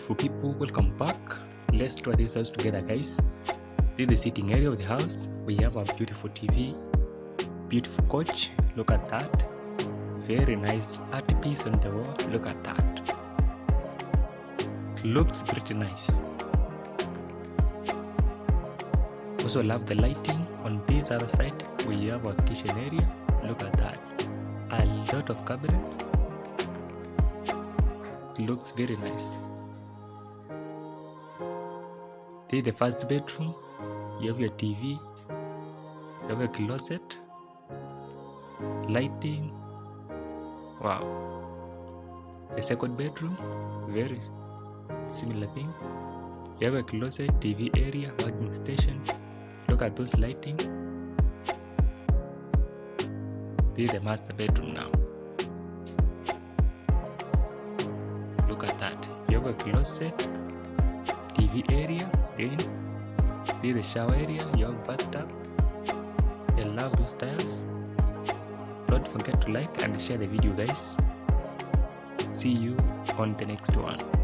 beautiful people, welcome back. Let's tour this house together, guys. This is the sitting area of the house. We have a beautiful TV, beautiful couch. Look at that. Very nice art piece on the wall. Look at that. It looks pretty nice. Also love the lighting. On this other side we have a kitchen area. Look at that. A lot of cabinets. It looks very nice. This is the first bedroom. You have your TV, you have a closet, lighting. Wow. The second bedroom, very similar thing. You have a closet, TV area, working station. Look at those lighting. This is the master bedroom now. Look at that. You have a closet, TV area, again. This is the shower area. You have bathtub. I love those tiles. Don't forget to like and share the video, guys. See you on the next one.